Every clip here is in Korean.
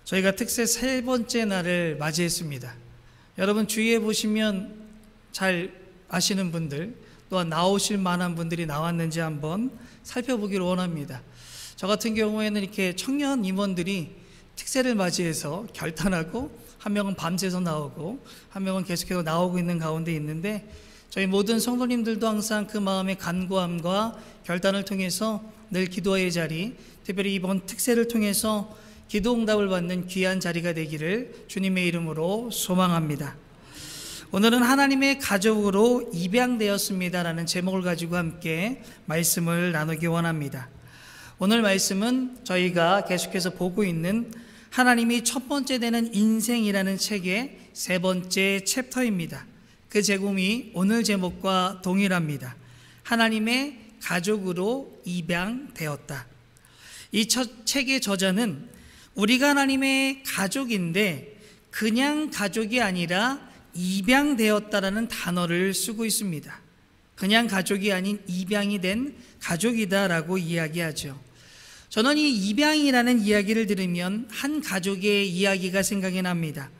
저희가 특세 세 번째 날을 맞이했습니다. 여러분 주위에 보시면 잘 아시는 분들, 또한 나오실 만한 분들이 나왔는지 한번 살펴보기를 원합니다. 저 같은 경우에는 이렇게 청년 임원들이 특세를 맞이해서 결단하고, 한 명은 밤새서 나오고 한 명은 계속해서 나오고 있는 가운데 있는데, 저희 모든 성도님들도 항상 그 마음의 간구함과 결단을 통해서 늘 기도의 자리, 특별히 이번 특세를 통해서 기도응답을 받는 귀한 자리가 되기를 주님의 이름으로 소망합니다. 오늘은 하나님의 가족으로 입양되었습니다라는 제목을 가지고 함께 말씀을 나누기 원합니다. 오늘 말씀은 저희가 계속해서 보고 있는 하나님이 첫 번째 되는 인생이라는 책의 세 번째 챕터입니다. 그 제목이 오늘 제목과 동일합니다. 하나님의 가족으로 입양되었다. 이 첫 책의 저자는 우리가 하나님의 가족인데 그냥 가족이 아니라 입양되었다라는 단어를 쓰고 있습니다. 그냥 가족이 아닌 입양이 된 가족이다라고 이야기하죠. 저는 이 입양이라는 이야기를 들으면 한 가족의 이야기가 생각이 납니다.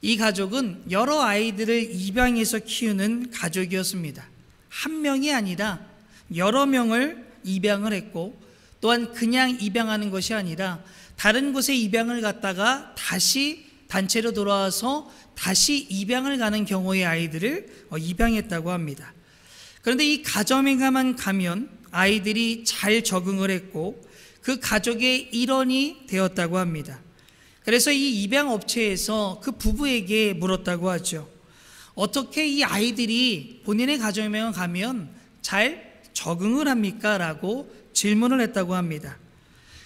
이 가족은 여러 아이들을 입양해서 키우는 가족이었습니다. 한 명이 아니라 여러 명을 입양을 했고, 또한 그냥 입양하는 것이 아니라 다른 곳에 입양을 갔다가 다시 단체로 돌아와서 다시 입양을 가는 경우의 아이들을 입양했다고 합니다. 그런데 이 가정에만 가면 아이들이 잘 적응을 했고 그 가족의 일원이 되었다고 합니다. 그래서 이 입양업체에서 그 부부에게 물었다고 하죠. 어떻게 이 아이들이 본인의 가정에 가면 잘 적응을 합니까? 라고 질문을 했다고 합니다.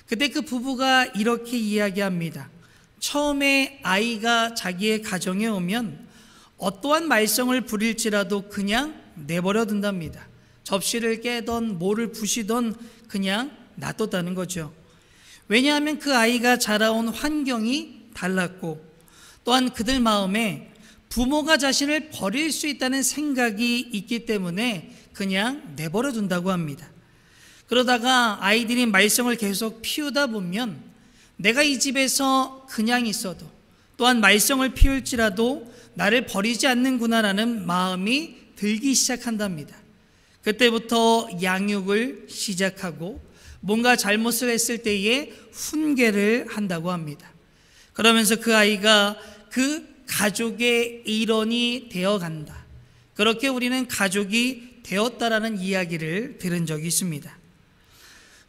그때 그 부부가 이렇게 이야기합니다. 처음에 아이가 자기의 가정에 오면 어떠한 말썽을 부릴지라도 그냥 내버려 둔답니다. 접시를 깨던 뭐를 부시던 그냥 놔뒀다는 거죠. 왜냐하면 그 아이가 자라온 환경이 달랐고, 또한 그들 마음에 부모가 자신을 버릴 수 있다는 생각이 있기 때문에 그냥 내버려 둔다고 합니다. 그러다가 아이들이 말썽을 계속 피우다 보면 내가 이 집에서 그냥 있어도, 또한 말썽을 피울지라도 나를 버리지 않는구나라는 마음이 들기 시작한답니다. 그때부터 양육을 시작하고 뭔가 잘못을 했을 때에 훈계를 한다고 합니다. 그러면서 그 아이가 그 가족의 일원이 되어간다. 그렇게 우리는 가족이 되었다라는 이야기를 들은 적이 있습니다.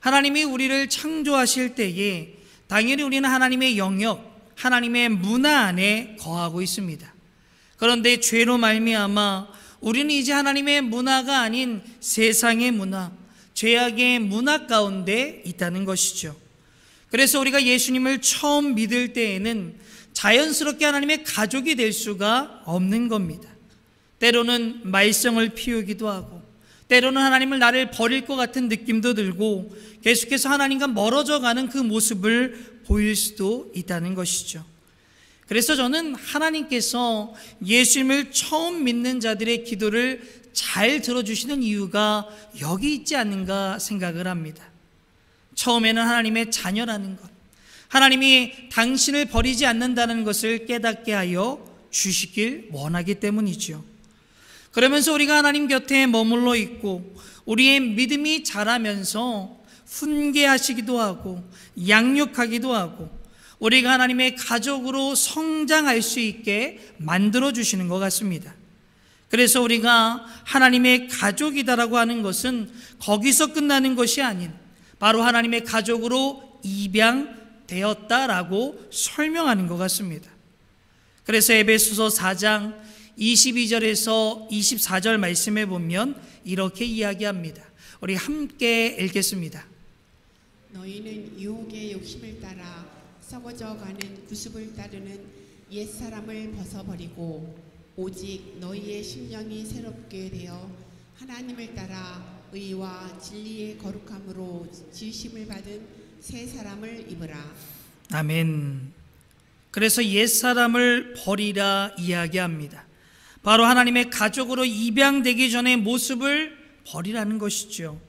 하나님이 우리를 창조하실 때에 당연히 우리는 하나님의 영역, 하나님의 문화 안에 거하고 있습니다. 그런데 죄로 말미암아 우리는 이제 하나님의 문화가 아닌 세상의 문화, 죄악의 문화 가운데 있다는 것이죠. 그래서 우리가 예수님을 처음 믿을 때에는 자연스럽게 하나님의 가족이 될 수가 없는 겁니다. 때로는 말썽을 피우기도 하고, 때로는 하나님을 나를 버릴 것 같은 느낌도 들고 계속해서 하나님과 멀어져 가는 그 모습을 보일 수도 있다는 것이죠. 그래서 저는 하나님께서 예수님을 처음 믿는 자들의 기도를 잘 들어주시는 이유가 여기 있지 않는가 생각을 합니다. 처음에는 하나님의 자녀라는 것, 하나님이 당신을 버리지 않는다는 것을 깨닫게 하여 주시길 원하기 때문이죠. 그러면서 우리가 하나님 곁에 머물러 있고 우리의 믿음이 자라면서 훈계하시기도 하고 양육하기도 하고 우리가 하나님의 가족으로 성장할 수 있게 만들어주시는 것 같습니다. 그래서 우리가 하나님의 가족이다라고 하는 것은 거기서 끝나는 것이 아닌 바로 하나님의 가족으로 입양되었다라고 설명하는 것 같습니다. 그래서 에베소서 4장 22절에서 24절 말씀에 보면 이렇게 이야기합니다. 우리 함께 읽겠습니다. 너희는 유혹의 욕심을 따라 썩어져 가는 구습을 따르는 옛사람을 벗어버리고 오직 너희의 심령이 새롭게 되어 하나님을 따라 의와 진리의 거룩함으로 지으심을 받은 새 사람을 입으라. 아멘. 그래서 옛사람을 버리라 이야기합니다. 바로 하나님의 가족으로 입양되기 전의 모습을 버리라는 것이죠.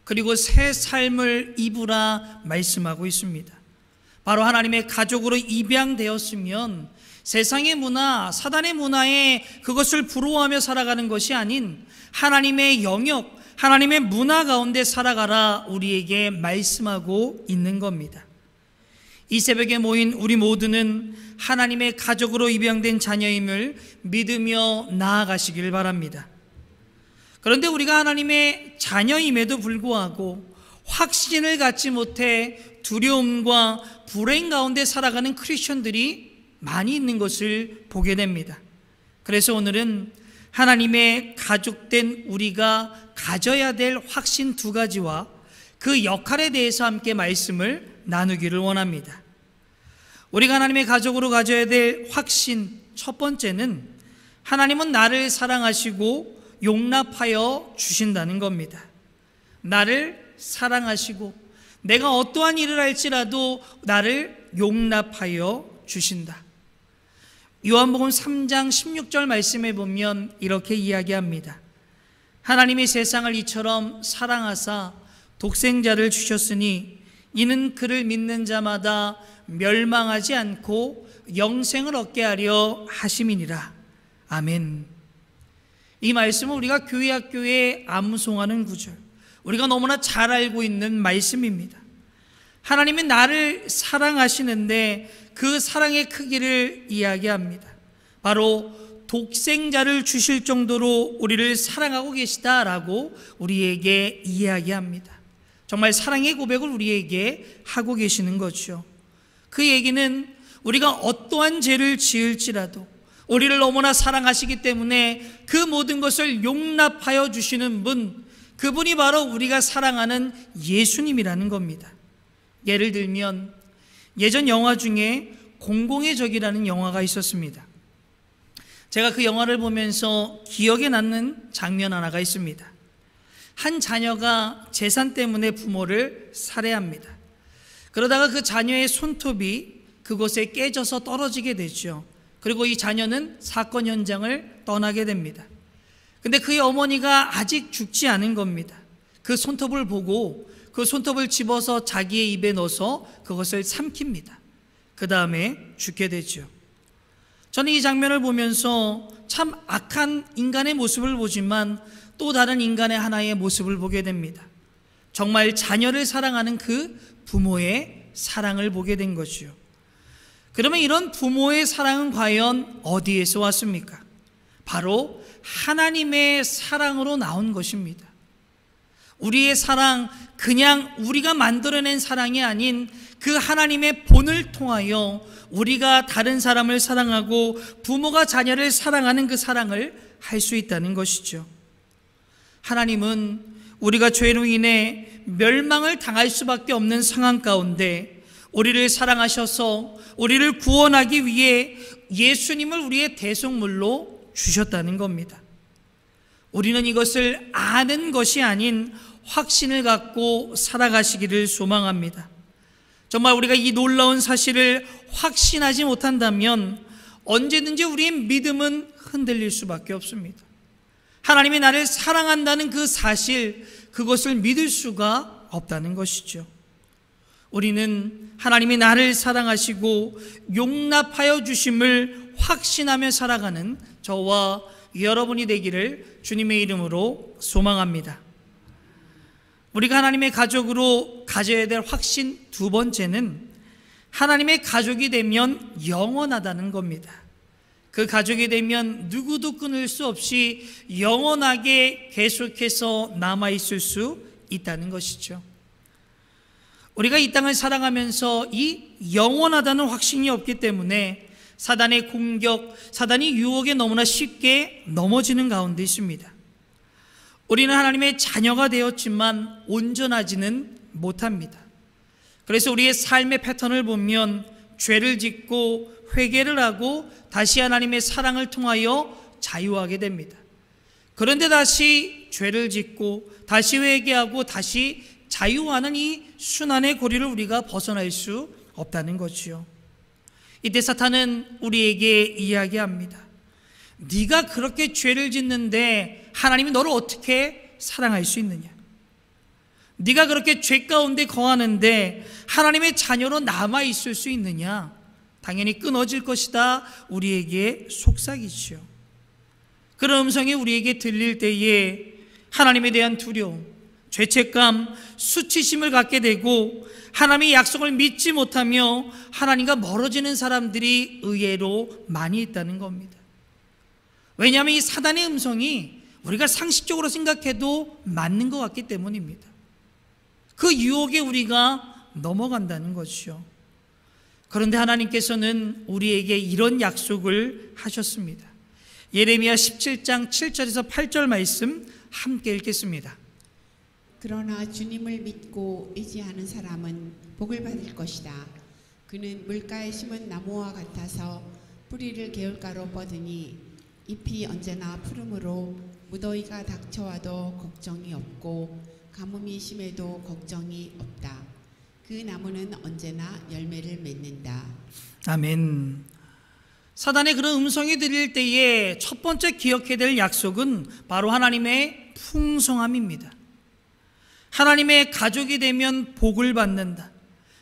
그리고 새 삶을 입으라 말씀하고 있습니다. 바로 하나님의 가족으로 입양되었으면 세상의 문화, 사단의 문화에 그것을 부러워하며 살아가는 것이 아닌 하나님의 영역, 하나님의 문화 가운데 살아가라 우리에게 말씀하고 있는 겁니다. 이 새벽에 모인 우리 모두는 하나님의 가족으로 입양된 자녀임을 믿으며 나아가시길 바랍니다. 그런데 우리가 하나님의 자녀임에도 불구하고 확신을 갖지 못해 두려움과 불행 가운데 살아가는 크리스천들이 많이 있는 것을 보게 됩니다. 그래서 오늘은 하나님의 가족된 우리가 가져야 될 확신 두 가지와 그 역할에 대해서 함께 말씀을 나누기를 원합니다. 우리가 하나님의 가족으로 가져야 될 확신 첫 번째는 하나님은 나를 사랑하시고 용납하여 주신다는 겁니다. 나를 사랑하시고 내가 어떠한 일을 할지라도 나를 용납하여 주신다. 요한복음 3장 16절 말씀에 보면 이렇게 이야기합니다. 하나님이 세상을 이처럼 사랑하사 독생자를 주셨으니 이는 그를 믿는 자마다 멸망하지 않고 영생을 얻게 하려 하심이니라. 아멘. 이 말씀은 우리가 교회 학교에 암송하는 구절, 우리가 너무나 잘 알고 있는 말씀입니다. 하나님이 나를 사랑하시는데 그 사랑의 크기를 이야기합니다. 바로 독생자를 주실 정도로 우리를 사랑하고 계시다라고 우리에게 이야기합니다. 정말 사랑의 고백을 우리에게 하고 계시는 거죠. 그 얘기는 우리가 어떠한 죄를 지을지라도 우리를 너무나 사랑하시기 때문에 그 모든 것을 용납하여 주시는 분, 그분이 바로 우리가 사랑하는 예수님이라는 겁니다. 예를 들면 예전 영화 중에 공공의 적이라는 영화가 있었습니다. 제가 그 영화를 보면서 기억에 남는 장면 하나가 있습니다. 한 자녀가 재산 때문에 부모를 살해합니다. 그러다가 그 자녀의 손톱이 그곳에 깨져서 떨어지게 되죠. 그리고 이 자녀는 사건 현장을 떠나게 됩니다. 근데 그의 어머니가 아직 죽지 않은 겁니다. 그 손톱을 보고 그 손톱을 집어서 자기의 입에 넣어서 그것을 삼킵니다. 그 다음에 죽게 되죠. 저는 이 장면을 보면서 참 악한 인간의 모습을 보지만 또 다른 인간의 하나의 모습을 보게 됩니다. 정말 자녀를 사랑하는 그 부모의 사랑을 보게 된 거죠. 그러면 이런 부모의 사랑은 과연 어디에서 왔습니까? 바로 하나님의 사랑으로 나온 것입니다. 우리의 사랑, 그냥 우리가 만들어낸 사랑이 아닌 그 하나님의 본을 통하여 우리가 다른 사람을 사랑하고 부모가 자녀를 사랑하는 그 사랑을 할 수 있다는 것이죠. 하나님은 우리가 죄로 인해 멸망을 당할 수밖에 없는 상황 가운데 우리를 사랑하셔서 우리를 구원하기 위해 예수님을 우리의 대속물로 주셨다는 겁니다. 우리는 이것을 아는 것이 아닌 확신을 갖고 살아가시기를 소망합니다. 정말 우리가 이 놀라운 사실을 확신하지 못한다면 언제든지 우리의 믿음은 흔들릴 수밖에 없습니다. 하나님이 나를 사랑한다는 그 사실, 그것을 믿을 수가 없다는 것이죠. 우리는 하나님이 나를 사랑하시고 용납하여 주심을 확신하며 살아가는 저와 여러분이 되기를 주님의 이름으로 소망합니다. 우리가 하나님의 가족으로 가져야 될 확신 두 번째는 하나님의 가족이 되면 영원하다는 겁니다. 그 가족이 되면 누구도 끊을 수 없이 영원하게 계속해서 남아있을 수 있다는 것이죠. 우리가 이 땅을 살아가면서 이 영원하다는 확신이 없기 때문에 사단의 공격, 사단의 유혹에 너무나 쉽게 넘어지는 가운데 있습니다. 우리는 하나님의 자녀가 되었지만 온전하지는 못합니다. 그래서 우리의 삶의 패턴을 보면 죄를 짓고 회개를 하고 다시 하나님의 사랑을 통하여 자유하게 됩니다. 그런데 다시 죄를 짓고 다시 회개하고 다시 자유하는 이 순환의 고리를 우리가 벗어날 수 없다는 거지요. 이때 사탄은 우리에게 이야기합니다. 네가 그렇게 죄를 짓는데 하나님이 너를 어떻게 사랑할 수 있느냐? 네가 그렇게 죄 가운데 거하는데 하나님의 자녀로 남아 있을 수 있느냐? 당연히 끊어질 것이다. 우리에게 속삭이죠. 그런 음성이 우리에게 들릴 때에 하나님에 대한 두려움, 죄책감, 수치심을 갖게 되고 하나님의 약속을 믿지 못하며 하나님과 멀어지는 사람들이 의외로 많이 있다는 겁니다. 왜냐하면 이 사단의 음성이 우리가 상식적으로 생각해도 맞는 것 같기 때문입니다. 그 유혹에 우리가 넘어간다는 것이죠. 그런데 하나님께서는 우리에게 이런 약속을 하셨습니다. 예레미야 17장 7절에서 8절 말씀 함께 읽겠습니다. 그러나 주님을 믿고 의지하는 사람은 복을 받을 것이다. 그는 물가에 심은 나무와 같아서 뿌리를 개울가로 뻗으니 잎이 언제나 푸르므로 무더위가 닥쳐와도 걱정이 없고 가뭄이 심해도 걱정이 없다. 그 나무는 언제나 열매를 맺는다. 아멘. 사단의 그런 음성이 들릴 때에 첫 번째 기억해야 될 약속은 바로 하나님의 풍성함입니다. 하나님의 가족이 되면 복을 받는다.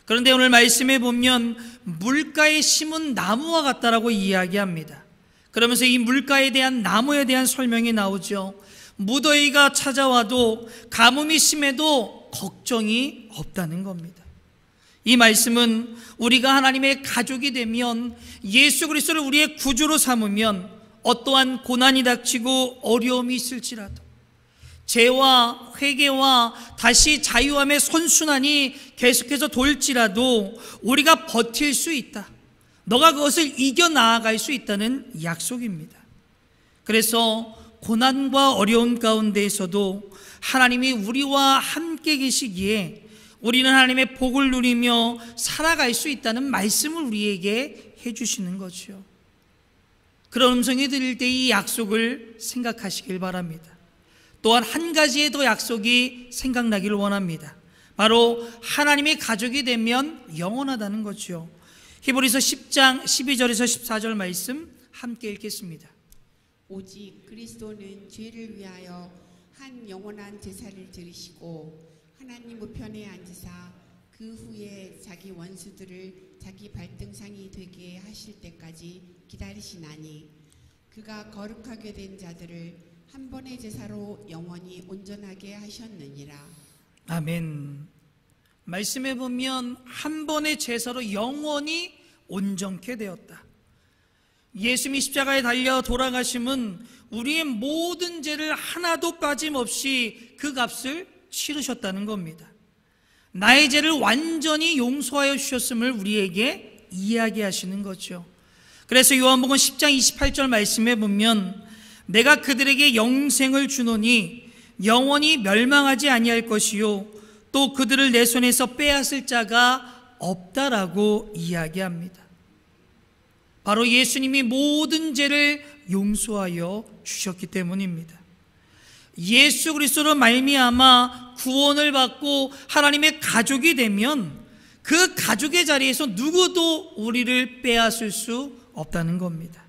그런데 오늘 말씀에 보면 물가에 심은 나무와 같다라고 이야기합니다. 그러면서 이 물가에 대한 나무에 대한 설명이 나오죠. 무더위가 찾아와도 가뭄이 심해도 걱정이 없다는 겁니다. 이 말씀은 우리가 하나님의 가족이 되면 예수 그리스도를 우리의 구주로 삼으면 어떠한 고난이 닥치고 어려움이 있을지라도 죄와 회개와 다시 자유함의 선순환이 계속해서 돌지라도 우리가 버틸 수 있다. 너가 그것을 이겨나아갈 수 있다는 약속입니다. 그래서 고난과 어려운 가운데에서도 하나님이 우리와 함께 계시기에 우리는 하나님의 복을 누리며 살아갈 수 있다는 말씀을 우리에게 해주시는 거죠. 그런 음성이 들릴 때 이 약속을 생각하시길 바랍니다. 또한 한 가지의 더 약속이 생각나기를 원합니다. 바로 하나님의 가족이 되면 영원하다는 거죠. 히브리서 10장 12절에서 14절 말씀 함께 읽겠습니다. 오직 그리스도는 죄를 위하여 한 영원한 제사를 드리시고 하나님 우편에 앉으사 그 후에 자기 원수들을 자기 발등상이 되게 하실 때까지 기다리시나니 그가 거룩하게 된 자들을 한 번의 제사로 영원히 온전하게 하셨느니라. 아멘. 말씀에 보면 한 번의 제사로 영원히 온전케 되었다. 예수님이 십자가에 달려 돌아가심은 우리의 모든 죄를 하나도 빠짐없이 그 값을 치르셨다는 겁니다. 나의 죄를 완전히 용서하여 주셨음을 우리에게 이야기하시는 거죠. 그래서 요한복음 10장 28절 말씀에 보면 내가 그들에게 영생을 주노니 영원히 멸망하지 아니할 것이요 또 그들을 내 손에서 빼앗을 자가 없다라고 이야기합니다. 바로 예수님이 모든 죄를 용서하여 주셨기 때문입니다. 예수 그리스도로 말미암아 구원을 받고 하나님의 가족이 되면 그 가족의 자리에서 누구도 우리를 빼앗을 수 없다는 겁니다.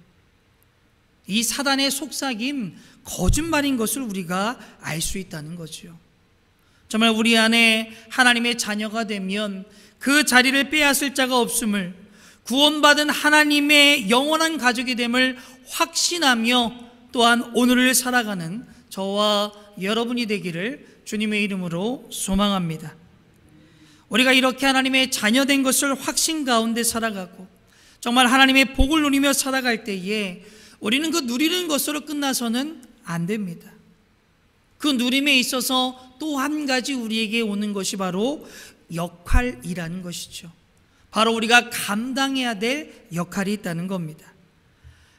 이 사단의 속삭임, 거짓말인 것을 우리가 알 수 있다는 거죠. 정말 우리 안에 하나님의 자녀가 되면 그 자리를 빼앗을 자가 없음을, 구원받은 하나님의 영원한 가족이 됨을 확신하며 또한 오늘을 살아가는 저와 여러분이 되기를 주님의 이름으로 소망합니다. 우리가 이렇게 하나님의 자녀된 것을 확신 가운데 살아가고 정말 하나님의 복을 누리며 살아갈 때에 우리는 그 누리는 것으로 끝나서는 안 됩니다. 그 누림에 있어서 또 한 가지 우리에게 오는 것이 바로 역할이라는 것이죠. 바로 우리가 감당해야 될 역할이 있다는 겁니다.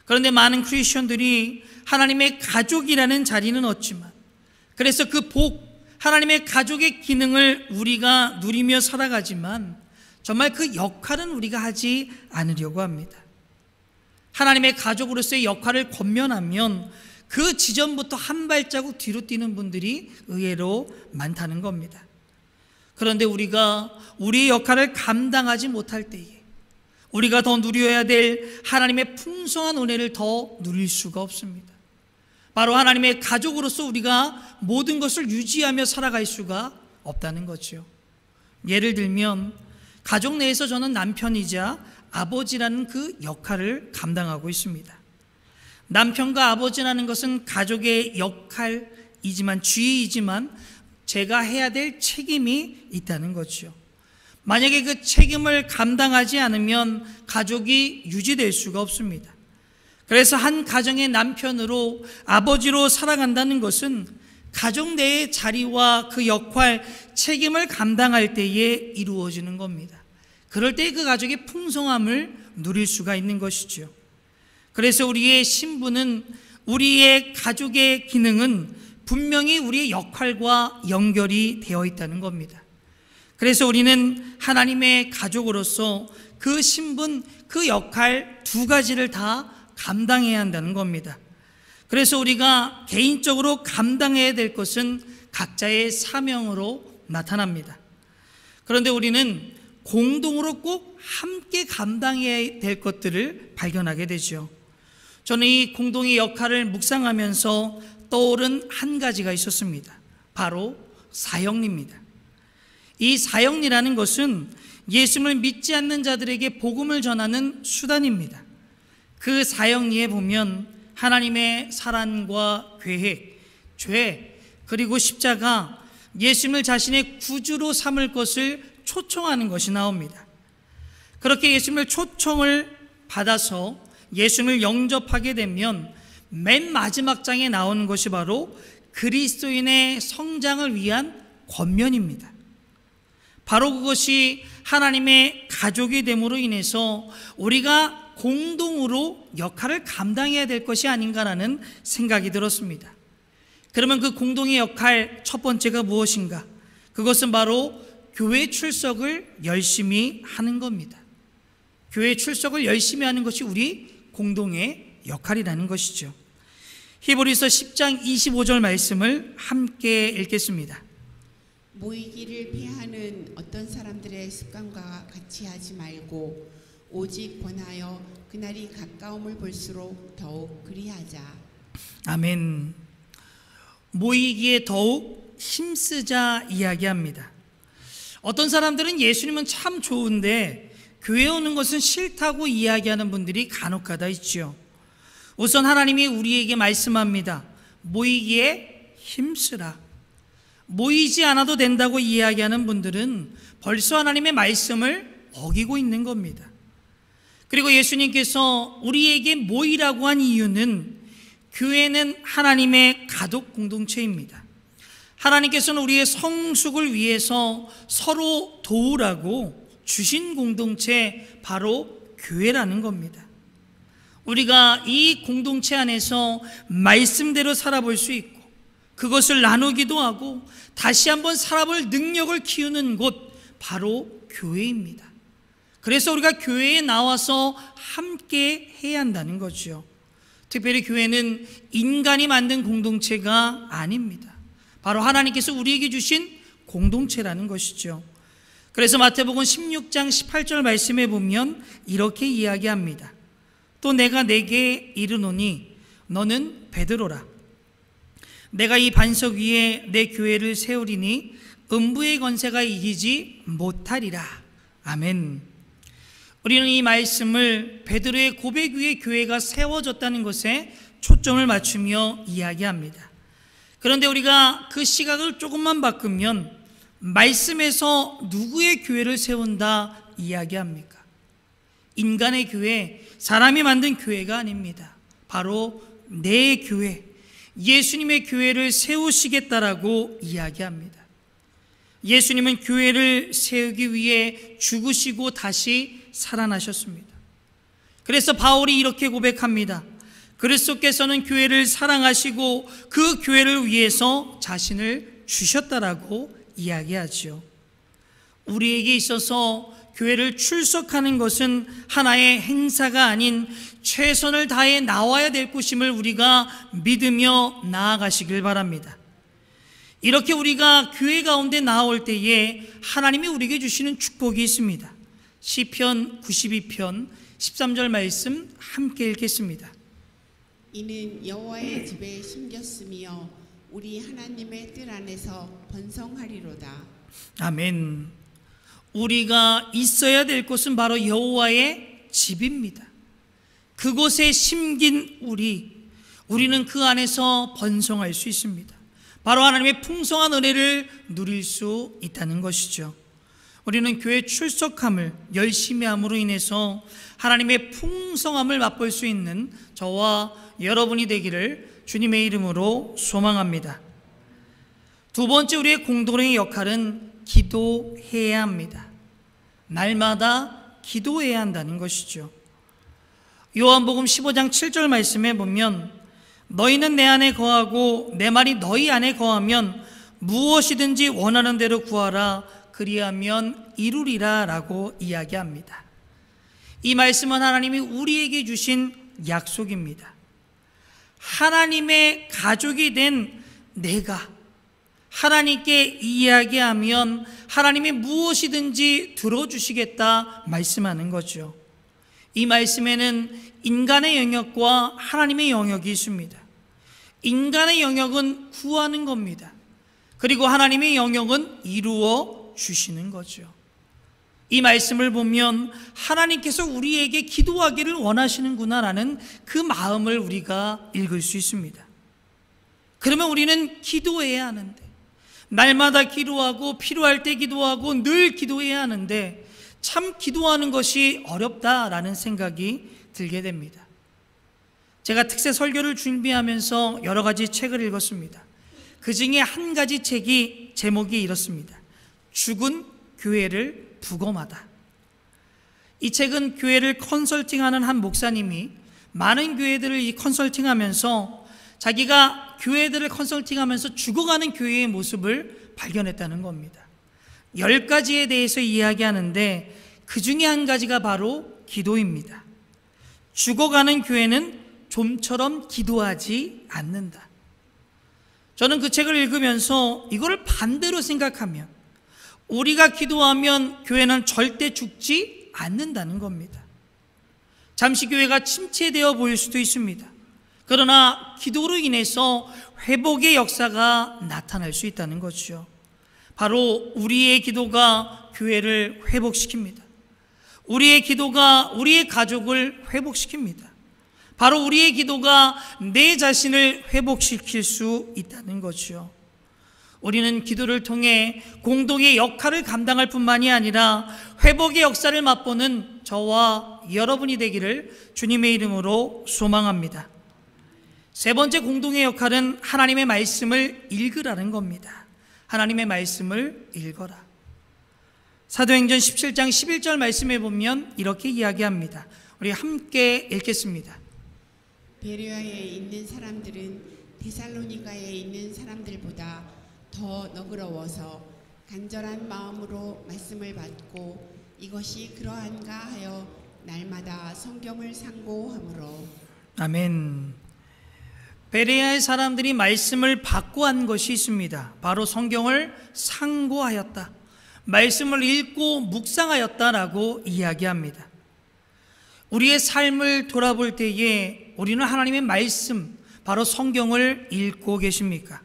그런데 많은 크리스천들이 하나님의 가족이라는 자리는 얻지만 그래서 그 복, 하나님의 가족의 기능을 우리가 누리며 살아가지만 정말 그 역할은 우리가 하지 않으려고 합니다. 하나님의 가족으로서의 역할을 권면하면 그 지점부터 한 발자국 뒤로 뛰는 분들이 의외로 많다는 겁니다. 그런데 우리가 우리의 역할을 감당하지 못할 때에 우리가 더 누려야 될 하나님의 풍성한 은혜를 더 누릴 수가 없습니다. 바로 하나님의 가족으로서 우리가 모든 것을 유지하며 살아갈 수가 없다는 거죠. 예를 들면 가족 내에서 저는 남편이자 아버지라는 그 역할을 감당하고 있습니다. 남편과 아버지라는 것은 가족의 역할이지만 주의이지만 제가 해야 될 책임이 있다는 거죠. 만약에 그 책임을 감당하지 않으면 가족이 유지될 수가 없습니다. 그래서 한 가정의 남편으로 아버지로 살아간다는 것은 가족 내의 자리와 그 역할, 책임을 감당할 때에 이루어지는 겁니다. 그럴 때 그 가족의 풍성함을 누릴 수가 있는 것이죠. 그래서 우리의 신분은, 우리의 가족의 기능은 분명히 우리의 역할과 연결이 되어 있다는 겁니다. 그래서 우리는 하나님의 가족으로서 그 신분, 그 역할 두 가지를 다 감당해야 한다는 겁니다. 그래서 우리가 개인적으로 감당해야 될 것은 각자의 사명으로 나타납니다. 그런데 우리는 공동으로 꼭 함께 감당해야 될 것들을 발견하게 되죠. 저는 이 공동의 역할을 묵상하면서 떠오른 한 가지가 있었습니다. 바로 사형리입니다. 이 사형리라는 것은 예수를 믿지 않는 자들에게 복음을 전하는 수단입니다. 그 사형리에 보면 하나님의 사랑과 계획, 죄, 그리고 십자가, 예수를 자신의 구주로 삼을 것을 초청하는 것이 나옵니다. 그렇게 예수님을 초청을 받아서 예수님을 영접하게 되면 맨 마지막 장에 나오는 것이 바로 그리스도인의 성장을 위한 권면입니다. 바로 그것이 하나님의 가족이 됨으로 인해서 우리가 공동으로 역할을 감당해야 될 것이 아닌가라는 생각이 들었습니다. 그러면 그 공동의 역할 첫 번째가 무엇인가? 그것은 바로 교회 출석을 열심히 하는 겁니다. 교회 출석을 열심히 하는 것이 우리 공동의 역할이라는 것이죠. 히브리서 10장 25절 말씀을 함께 읽겠습니다. 모이기를 피하는 어떤 사람들의 습관과 같이 하지 말고 오직 권하여 그날이 가까움을 볼수록 더욱 그리하자. 아멘. 모이기에 더욱 힘쓰자 이야기합니다. 어떤 사람들은 예수님은 참 좋은데 교회 오는 것은 싫다고 이야기하는 분들이 간혹가다 있죠. 우선 하나님이 우리에게 말씀합니다. 모이기에 힘쓰라. 모이지 않아도 된다고 이야기하는 분들은 벌써 하나님의 말씀을 어기고 있는 겁니다. 그리고 예수님께서 우리에게 모이라고 한 이유는 교회는 하나님의 가족 공동체입니다. 하나님께서는 우리의 성숙을 위해서 서로 도우라고 주신 공동체, 바로 교회라는 겁니다. 우리가 이 공동체 안에서 말씀대로 살아볼 수 있고 그것을 나누기도 하고 다시 한번 살아볼 능력을 키우는 곳, 바로 교회입니다. 그래서 우리가 교회에 나와서 함께 해야 한다는 거죠. 특별히 교회는 인간이 만든 공동체가 아닙니다. 바로 하나님께서 우리에게 주신 공동체라는 것이죠. 그래서 마태복음 16장 18절 말씀에 보면 이렇게 이야기합니다. 또 내가 네게 이르노니 너는 베드로라. 내가 이 반석 위에 내 교회를 세우리니 음부의 권세가 이기지 못하리라. 아멘. 우리는 이 말씀을 베드로의 고백 위에 교회가 세워졌다는 것에 초점을 맞추며 이야기합니다. 그런데 우리가 그 시각을 조금만 바꾸면 말씀에서 누구의 교회를 세운다 이야기합니까? 인간의 교회, 사람이 만든 교회가 아닙니다. 바로 내 교회, 예수님의 교회를 세우시겠다라고 이야기합니다. 예수님은 교회를 세우기 위해 죽으시고 다시 살아나셨습니다. 그래서 바울이 이렇게 고백합니다. 그리스도께서는 교회를 사랑하시고 그 교회를 위해서 자신을 주셨다라고 이야기하죠. 우리에게 있어서 교회를 출석하는 것은 하나의 행사가 아닌 최선을 다해 나와야 될 것임을 우리가 믿으며 나아가시길 바랍니다. 이렇게 우리가 교회 가운데 나올 때에 하나님이 우리에게 주시는 축복이 있습니다. 시편 92편 13절 말씀 함께 읽겠습니다. 이는 여호와의 집에 심겼으며 우리 하나님의 뜰 안에서 번성하리로다. 아멘. 우리가 있어야 될 곳은 바로 여호와의 집입니다. 그곳에 심긴 우리는 그 안에서 번성할 수 있습니다. 바로 하나님의 풍성한 은혜를 누릴 수 있다는 것이죠. 우리는 교회 출석함을 열심히 함으로 인해서 하나님의 풍성함을 맛볼 수 있는 저와 여러분이 되기를 주님의 이름으로 소망합니다. 두 번째, 우리의 공동의 역할은 기도해야 합니다. 날마다 기도해야 한다는 것이죠. 요한복음 15장 7절 말씀에 보면 너희는 내 안에 거하고 내 말이 너희 안에 거하면 무엇이든지 원하는 대로 구하라 그리하면 이루리라 라고 이야기합니다. 이 말씀은 하나님이 우리에게 주신 약속입니다. 하나님의 가족이 된 내가 하나님께 이야기하면 하나님이 무엇이든지 들어주시겠다 말씀하는 거죠. 이 말씀에는 인간의 영역과 하나님의 영역이 있습니다. 인간의 영역은 구하는 겁니다. 그리고 하나님의 영역은 이루어 주시는 거죠. 이 말씀을 보면 하나님께서 우리에게 기도하기를 원하시는구나라는 그 마음을 우리가 읽을 수 있습니다. 그러면 우리는 기도해야 하는데, 날마다 기도하고 필요할 때 기도하고 늘 기도해야 하는데 참 기도하는 것이 어렵다라는 생각이 들게 됩니다. 제가 특세 설교를 준비하면서 여러 가지 책을 읽었습니다. 그 중에 한 가지 책이 제목이 이렇습니다. 죽은 교회를 부검하다. 이 책은 교회를 컨설팅하는 한 목사님이 많은 교회들을 이 컨설팅하면서 자기가 교회들을 컨설팅하면서 죽어가는 교회의 모습을 발견했다는 겁니다. 10가지에 대해서 이야기하는데 그 중에 한 가지가 바로 기도입니다. 죽어가는 교회는 좀처럼 기도하지 않는다. 저는 그 책을 읽으면서 이거를 반대로 생각하면 우리가 기도하면 교회는 절대 죽지 않는다는 겁니다. 잠시 교회가 침체되어 보일 수도 있습니다. 그러나 기도로 인해서 회복의 역사가 나타날 수 있다는 거죠. 바로 우리의 기도가 교회를 회복시킵니다. 우리의 기도가 우리의 가족을 회복시킵니다. 바로 우리의 기도가 내 자신을 회복시킬 수 있다는 거죠. 우리는 기도를 통해 공동의 역할을 감당할 뿐만이 아니라 회복의 역사를 맛보는 저와 여러분이 되기를 주님의 이름으로 소망합니다. 세 번째 공동의 역할은 하나님의 말씀을 읽으라는 겁니다. 하나님의 말씀을 읽어라. 사도행전 17장 11절 말씀에 보면 이렇게 이야기합니다. 우리 함께 읽겠습니다. 베레아에 있는 사람들은 데살로니가에 있는 사람들보다 더 너그러워서 간절한 마음으로 말씀을 받고 이것이 그러한가 하여 날마다 성경을 상고하므로. 아멘. 베레아의 사람들이 말씀을 받고 한 것이 있습니다. 바로 성경을 상고하였다. 말씀을 읽고 묵상하였다라고 이야기합니다. 우리의 삶을 돌아볼 때에 우리는 하나님의 말씀, 바로 성경을 읽고 계십니까?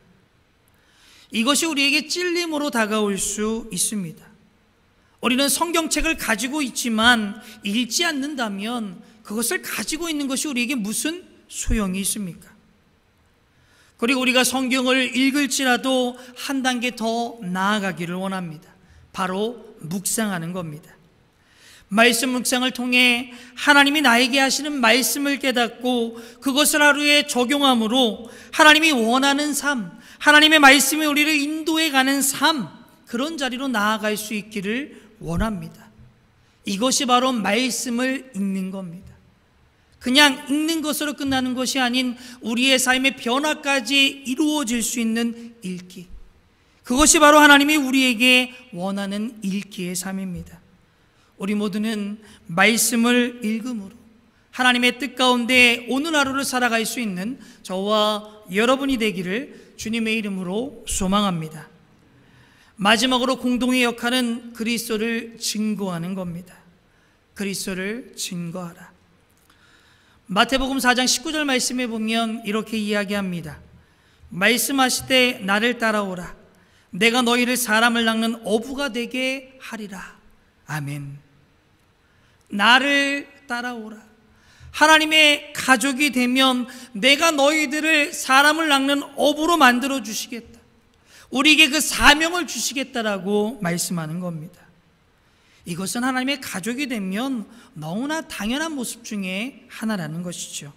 이것이 우리에게 찔림으로 다가올 수 있습니다. 우리는 성경책을 가지고 있지만 읽지 않는다면 그것을 가지고 있는 것이 우리에게 무슨 소용이 있습니까? 그리고 우리가 성경을 읽을지라도 한 단계 더 나아가기를 원합니다. 바로 묵상하는 겁니다. 말씀 묵상을 통해 하나님이 나에게 하시는 말씀을 깨닫고 그것을 하루에 적용함으로 하나님이 원하는 삶, 하나님의 말씀이 우리를 인도해 가는 삶, 그런 자리로 나아갈 수 있기를 원합니다. 이것이 바로 말씀을 읽는 겁니다. 그냥 읽는 것으로 끝나는 것이 아닌 우리의 삶의 변화까지 이루어질 수 있는 읽기, 그것이 바로 하나님이 우리에게 원하는 읽기의 삶입니다. 우리 모두는 말씀을 읽음으로 하나님의 뜻 가운데 오늘 하루를 살아갈 수 있는 저와 여러분이 되기를 주님의 이름으로 소망합니다. 마지막으로 공동의 역할은 그리스도를 증거하는 겁니다. 그리스도를 증거하라. 마태복음 4장 19절 말씀에 보면 이렇게 이야기합니다. 말씀하시되 나를 따라오라. 내가 너희를 사람을 낚는 어부가 되게 하리라. 아멘. 나를 따라오라. 하나님의 가족이 되면 내가 너희들을 사람을 낚는 어부로 만들어 주시겠다. 우리에게 그 사명을 주시겠다라고 말씀하는 겁니다. 이것은 하나님의 가족이 되면 너무나 당연한 모습 중에 하나라는 것이죠.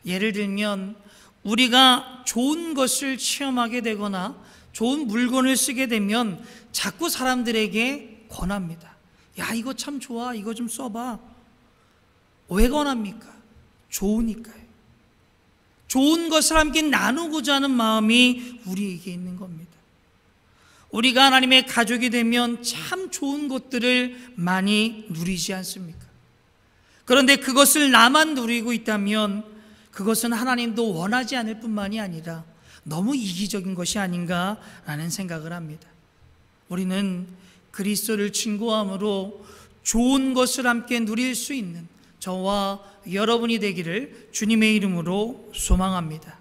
예를 들면 우리가 좋은 것을 체험하게 되거나 좋은 물건을 쓰게 되면 자꾸 사람들에게 권합니다. 야, 이거 참 좋아. 이거 좀 써봐. 왜 권합니까? 좋으니까요. 좋은 것을 함께 나누고자 하는 마음이 우리에게 있는 겁니다. 우리가 하나님의 가족이 되면 참 좋은 것들을 많이 누리지 않습니까? 그런데 그것을 나만 누리고 있다면 그것은 하나님도 원하지 않을 뿐만이 아니라 너무 이기적인 것이 아닌가라는 생각을 합니다. 우리는 그리스도를 증거함으로 좋은 것을 함께 누릴 수 있는 저와 여러분이 되기를 주님의 이름으로 소망합니다.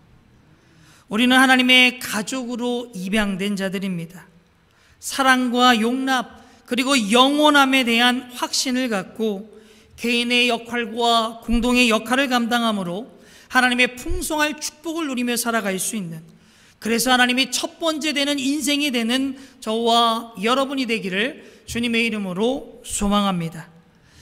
우리는 하나님의 가족으로 입양된 자들입니다. 사랑과 용납 그리고 영원함에 대한 확신을 갖고 개인의 역할과 공동의 역할을 감당함으로 하나님의 풍성할 축복을 누리며 살아갈 수 있는, 그래서 하나님이 첫 번째 되는 인생이 되는 저와 여러분이 되기를 주님의 이름으로 소망합니다.